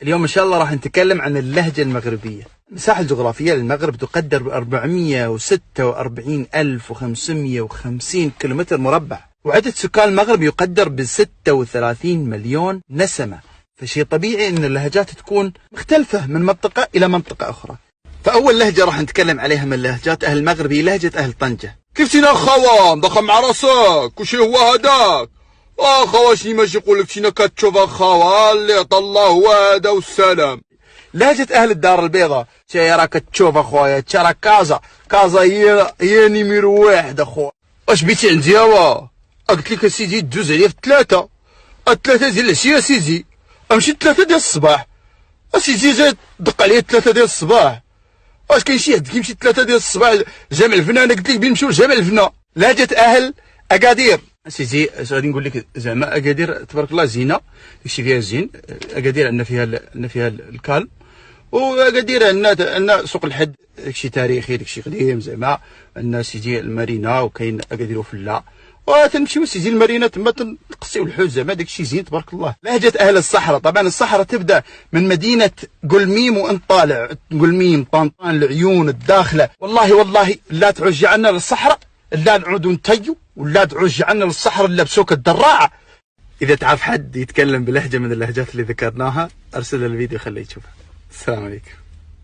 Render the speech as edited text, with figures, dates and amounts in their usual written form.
اليوم إن شاء الله راح نتكلم عن اللهجة المغربية. المساحة الجغرافية للمغرب تقدر ب 446,550 كيلومتر مربع، وعدد سكان المغرب يقدر ب 36 مليون نسمة، فشيء طبيعي أن اللهجات تكون مختلفة من منطقة إلى منطقة أخرى. فأول لهجة راح نتكلم عليها من لهجات أهل المغرب هي لهجة أهل طنجة. كيف تينا خوان ضخم مع راسك وشي هو هداك؟ خوا شني ماشي يقول لك تينا كتشوف خوا اللي عطا الله هو هذا والسلام. لهجة أهل الدار البيضاء شي راك تشوف أخويا ترى كازا هي نيميرو واحد أخويا. اش بيتي عندي ياوا؟ قلت لك اسيدي دوز عليا في الثلاثة ديال العشية اسيدي، امشي 3 ديال الصباح اسيدي جا دق عليا 3 ديال الصباح. واش كاين شي حد كيمشي 3 ديال الصباح جامع الفنا؟ انا قلت لك بنمشيو لجامع الفنا. لهجة أهل أكادير سيدي اش غادي نقول لك، زعما أكادير تبارك الله زينة، داكشي فيها زين. أكادير عندنا فيها الكالم، وأكادير عندنا سوق الحد داكشي تاريخي، داكشي قديم زعما. عندنا سيدي المارينا، وكاين أكادير وفلا، وتنمشيو سيدي المارينا تما تنقصيو الحوت زعما داكشي زين تبارك الله. لهجة أهل الصحراء، طبعا الصحراء تبدا من مدينة قلميم وانت طالع، قلميم طنطان العيون الداخلة. والله لا ترجعنا للصحراء لا نعودوا نتيو، ولا ترجعنا للصحراء لا بسوك الدراعة. إذا تعرف حد يتكلم بلهجة من اللهجات اللي ذكرناها أرسل الفيديو خليه يشوفها. السلام عليكم.